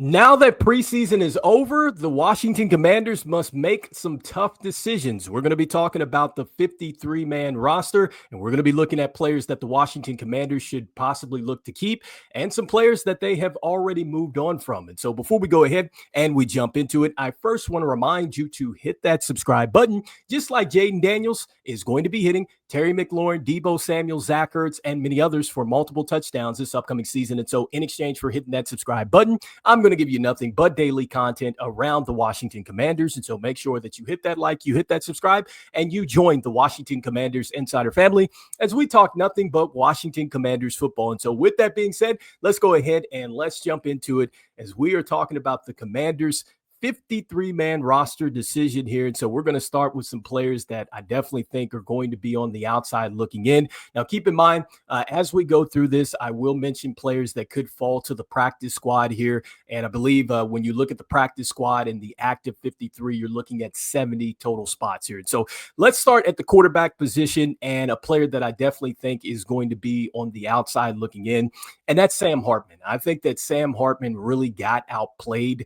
Now that preseason is over, the Washington Commanders must make some tough decisions. We're going to be talking about the 53-man roster, and we're going to be looking at players that the Washington Commanders should possibly look to keep and some players that they have already moved on from. And so before we go ahead and we jump into it, I first want to remind you to hit that subscribe button, just like Jaden Daniels is going to be hitting Terry McLaurin, Deebo Samuel, Zach Ertz, and many others for multiple touchdowns this upcoming season. And so in exchange for hitting that subscribe button, I'm going to give you nothing but daily content around the Washington Commanders. And so make sure that you hit that like, you hit that subscribe, and you join the Washington Commanders Insider family as we talk nothing but Washington Commanders football. And so with that being said, let's go ahead and let's jump into it as we are talking about the Commanders 53-man roster decision here. And so we're going to start with some players that I definitely think are going to be on the outside looking in. Now, keep in mind, as we go through this, I will mention players that could fall to the practice squad here. And I believe when you look at the practice squad and the active 53, you're looking at 70 total spots here. And so let's start at the quarterback position, and a player that I definitely think is going to be on the outside looking in, and that's Sam Hartman. I think that Sam Hartman really got outplayed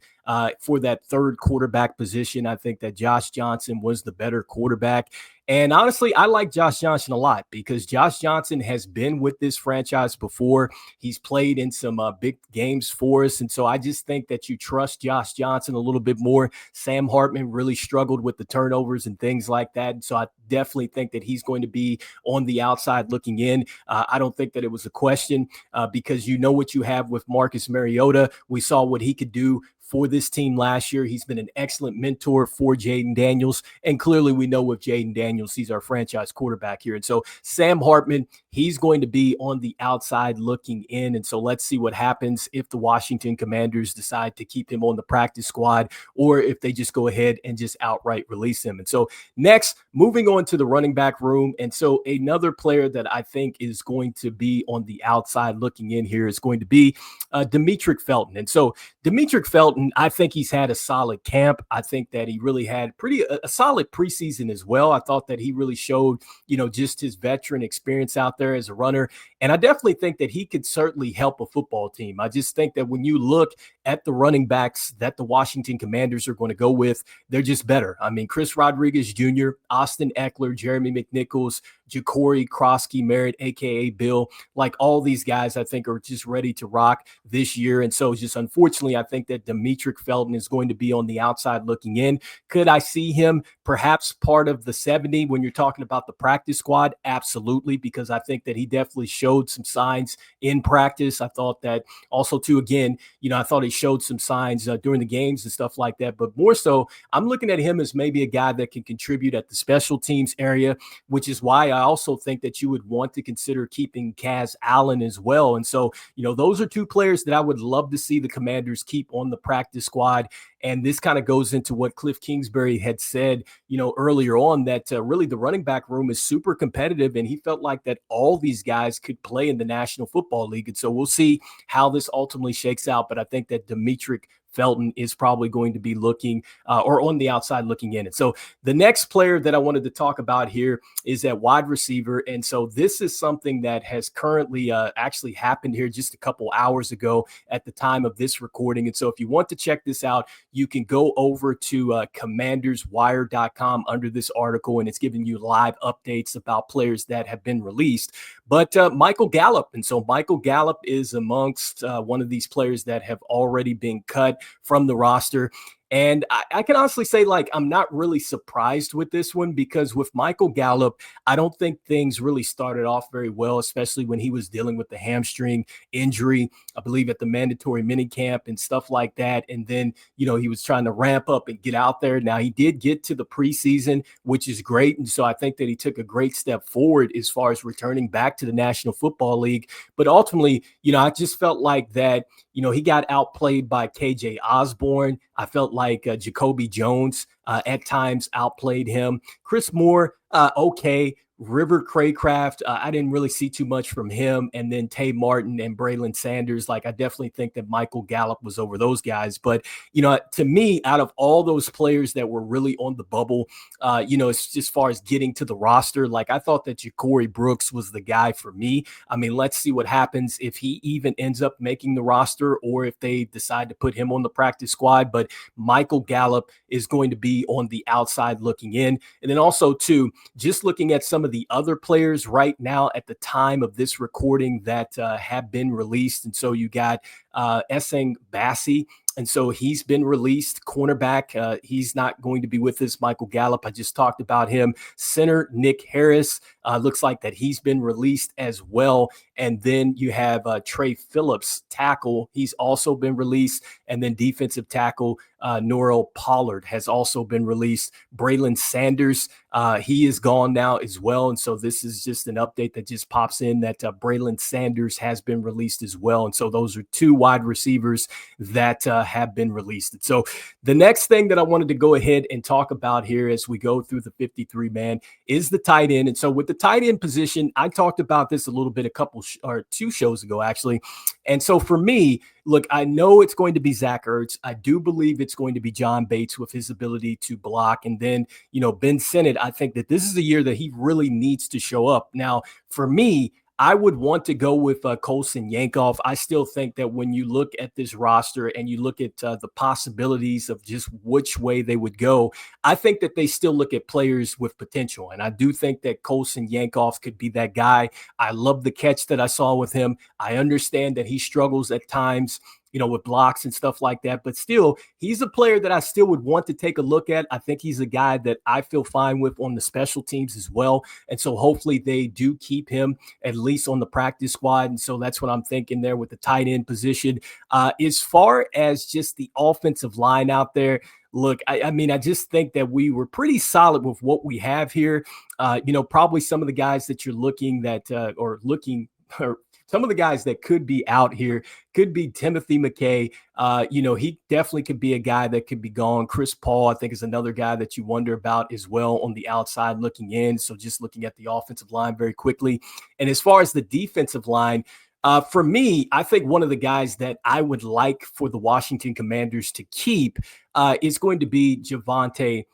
for that third quarterback position. I think that Josh Johnson was the better quarterback. And honestly, I like Josh Johnson a lot because Josh Johnson has been with this franchise before. He's played in some big games for us. And so I just think that you trust Josh Johnson a little bit more. Sam Hartman really struggled with the turnovers and things like that. And so I definitely think that he's going to be on the outside looking in. I don't think that it was a question because you know what you have with Marcus Mariota. We saw what he could do for this team last year. He's been an excellent mentor for Jaden Daniels. And clearly we know with Jaden Daniels, he's our franchise quarterback here. And so Sam Hartman, he's going to be on the outside looking in. And so let's see what happens if the Washington Commanders decide to keep him on the practice squad or if they just go ahead and just outright release him. And so next, moving on to the running back room. And so another player that I think is going to be on the outside looking in here is going to be Demetric Felton. And so Demetric Felton, I think he's had a solid camp. I think that he really had a solid preseason as well. I thought that he really showed, just his veteran experience out there as a runner. And I definitely think that he could certainly help a football team. I just think that when you look at the running backs that the Washington Commanders are going to go with, they're just better. I mean, Chris Rodriguez Jr., Austin Eckler, Jeremy McNichols, Ja'Cory Krosky Merritt, a.k.a. Bill, like all these guys I think are just ready to rock this year. And so just unfortunately, I think that Demetric Felton is going to be on the outside looking in. Could I see him perhaps part of the 70 when you're talking about the practice squad? Absolutely, because I think that he definitely showed some signs in practice. I thought that also too, again, I thought he showed some signs during the games and stuff like that. But more so, I'm looking at him as maybe a guy that can contribute at the special teams area, which is why I also think that you would want to consider keeping Kaz Allen as well. And so, those are two players that I would love to see the Commanders keep on the practice squad. And this kind of goes into what Cliff Kingsbury had said, earlier on, that really the running back room is super competitive. And he felt like that all these guys could play in the National Football League. And so we'll see how this ultimately shakes out. But I think that Demetric Felton is probably going to be looking or on the outside looking in. And so the next player that I wanted to talk about here is at wide receiver. And so this is something that has currently actually happened here just a couple hours ago at the time of this recording. And so if you want to check this out, you can go over to commanderswire.com under this article, and it's giving you live updates about players that have been released. But Michael Gallup. And so Michael Gallup is amongst one of these players that have already been cut from the roster. And I can honestly say, I'm not really surprised with this one because with Michael Gallup, I don't think things really started off very well, especially when he was dealing with the hamstring injury, I believe at the mandatory minicamp and stuff like that. And then, he was trying to ramp up and get out there. Now, he did get to the preseason, which is great. And so I think that he took a great step forward as far as returning back to the National Football League. But ultimately, I just felt like that, he got outplayed by KJ Osborne. I felt like Jacoby Jones at times outplayed him. Chris Moore, okay. River Craycraft, I didn't really see too much from him. And then Tay Martin and Braylon Sanders, like I definitely think that Michael Gallup was over those guys. But, to me, out of all those players that were really on the bubble, as far as getting to the roster, like I thought that Ja'Cory Brooks was the guy for me. I mean, let's see what happens if he even ends up making the roster or if they decide to put him on the practice squad. But Michael Gallup is going to be on the outside looking in. And then also, too, just looking at some of the other players right now at the time of this recording that have been released. And so you got Essang Bassi. And so he's been released, cornerback. He's not going to be with us. Michael Gallup, I just talked about him. Center Nick Harris, looks like that he's been released as well. And then you have Trey Phillips, tackle. He's also been released. And then defensive tackle Norrell Pollard has also been released. Braylon Sanders, he is gone now as well. And so this is just an update that just pops in that Braylon Sanders has been released as well. And so those are two wide receivers that have been released. And so the next thing that I wanted to go ahead and talk about here as we go through the 53 man is the tight end. And so with the tight end position, I talked about this a little bit or 2 shows ago, actually. And so for me, look, I know it's going to be Zach Ertz. I do believe it's going to be John Bates with his ability to block. And then, Ben Sinnott, I think that this is a year that he really needs to show up. Now, for me, I would want to go with Colson Yankoff. I still think that when you look at this roster and you look at the possibilities of just which way they would go, I think that they still look at players with potential. And I do think that Colson Yankoff could be that guy. I love the catch that I saw with him. I understand that he struggles at times, with blocks and stuff like that. But still, he's a player that I still would want to take a look at. I think he's a guy that I feel fine with on the special teams as well. And so hopefully they do keep him at least on the practice squad. And so that's what I'm thinking there with the tight end position. As far as just the offensive line out there, look, I mean, I just think that we were pretty solid with what we have here. Probably some of the guys that you're looking at or some of the guys that could be out here could be Timothy McKay. He definitely could be a guy that could be gone. Chris Paul, I think, is another guy that you wonder about as well on the outside looking in. So just looking at the offensive line very quickly. And as far as the defensive line, for me, I think one of the guys that I would like for the Washington Commanders to keep is going to be Javonte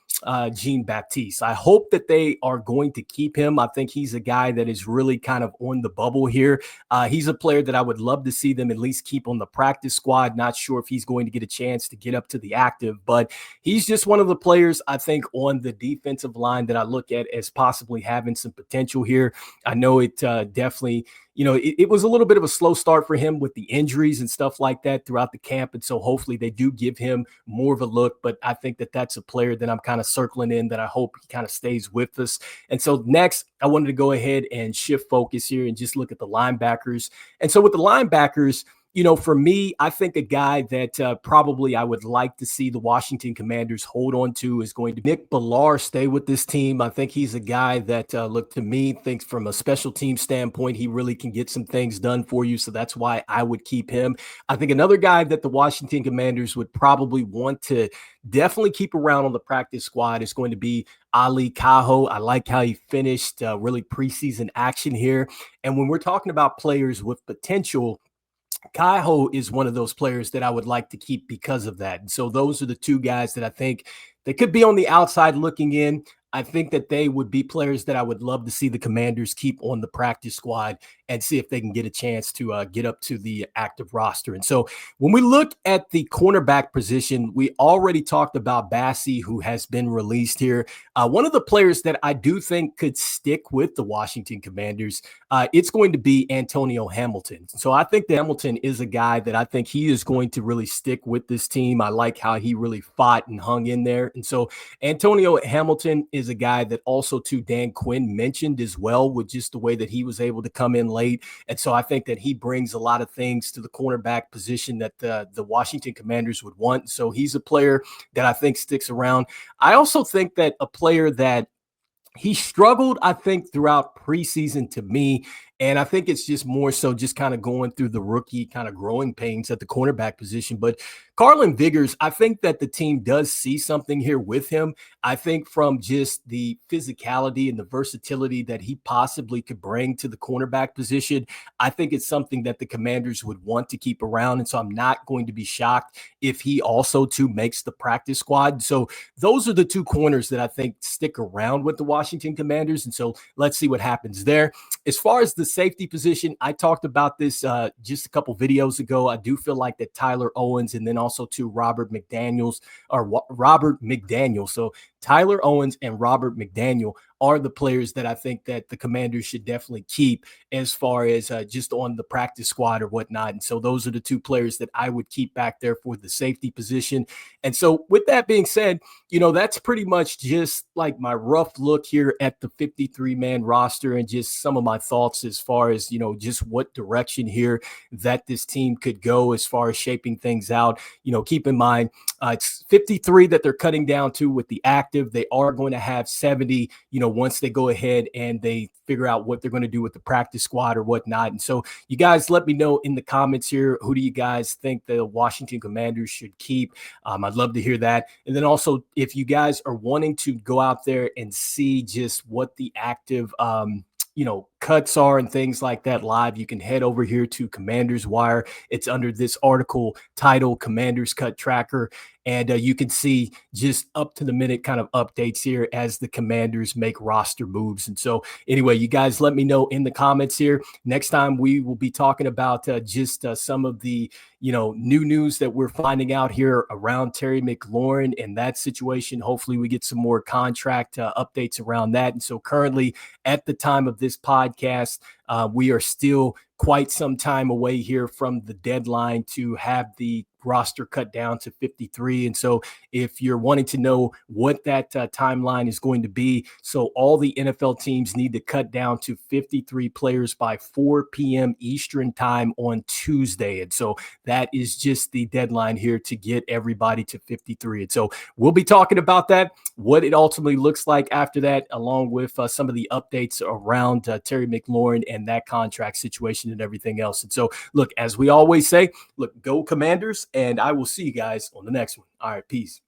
Jean-Baptiste. I hope that they are going to keep him. I think he's a guy that is really kind of on the bubble here. He's a player that I would love to see them at least keep on the practice squad. Not sure if he's going to get a chance to get up to the active, but he's just one of the players I think on the defensive line that I look at as possibly having some potential here. I know it definitely, it was a little bit of a slow start for him with the injuries and stuff like that throughout the camp. And so hopefully they do give him more of a look, but I think that that's a player that I'm kind of circling in that I hope he kind of stays with us. And so next, I wanted to go ahead and shift focus here and just look at the linebackers. And so with the linebackers, for me, I think a guy that probably I would like to see the Washington Commanders hold on to is going to be Nick Ballard stay with this team. I think he's a guy that, to me, thinks from a special team standpoint, he really can get some things done for you. So that's why I would keep him. I think another guy that the Washington Commanders would probably want to definitely keep around on the practice squad is going to be Ali Cajo. I like how he finished really preseason action here. And when we're talking about players with potential, Kaiho is one of those players that I would like to keep because of that. And so those are the two guys that I think they could be on the outside looking in. I think that they would be players that I would love to see the Commanders keep on the practice squad and see if they can get a chance to get up to the active roster. And so when we look at the cornerback position, we already talked about Bassi, who has been released here. One of the players that I do think could stick with the Washington Commanders, it's going to be Antonio Hamilton. So I think that Hamilton is a guy that I think he is going to really stick with this team. I like how he really fought and hung in there. And so Antonio Hamilton is a guy that also, too, Dan Quinn mentioned as well, with just the way that he was able to come in late. And so I think that he brings a lot of things to the cornerback position that the Washington Commanders would want. So he's a player that I think sticks around. I also think that a player that he struggled, I think, throughout preseason to me, And I think it's just more so just kind of going through the rookie kind of growing pains at the cornerback position. But Carlin Vigors, I think that the team does see something here with him. I think from just the physicality and the versatility that he possibly could bring to the cornerback position, I think it's something that the Commanders would want to keep around. And so I'm not going to be shocked if he also too makes the practice squad. So those are the two corners that I think stick around with the Washington Commanders. And so let's see what happens there. As far as the safety position, I talked about this just a couple videos ago. I do feel like that Tyler Owens and then also to Robert McDaniels or Robert McDaniel. So Tyler Owens and Robert McDaniel are the players that I think that the Commanders should definitely keep as far as just on the practice squad or whatnot. And so those are the two players that I would keep back there for the safety position. And so with that being said, that's pretty much just like my rough look here at the 53-man roster and just some of my thoughts as far as, just what direction here that this team could go as far as shaping things out. Keep in mind, it's 53 that they're cutting down to with the active. They are going to have 70, once they go ahead and they figure out what they're going to do with the practice squad or whatnot. And so you guys let me know in the comments here, who do you guys think the Washington Commanders should keep? I'd love to hear that. And then also, if you guys are wanting to go out there and see just what the active cuts are and things like that live, you can head over here to Commanders Wire. It's under this article titled Commanders Cut Tracker. And you can see just up to the minute kind of updates here as the Commanders make roster moves. And so anyway, you guys let me know in the comments here. Next time we will be talking about just some of the, new news that we're finding out here around Terry McLaurin and that situation. Hopefully we get some more contract updates around that. And so currently at the time of this podcast, we are still quite some time away here from the deadline to have the roster cut down to 53. And so if you're wanting to know what that timeline is going to be, so all the NFL teams need to cut down to 53 players by 4 p.m. Eastern time on Tuesday. And so that is just the deadline here to get everybody to 53. And so we'll be talking about that, what it ultimately looks like after that, along with some of the updates around Terry McLaurin and that contract situation and everything else. And so look, as we always say, look, go Commanders, and I will see you guys on the next one. All right, peace.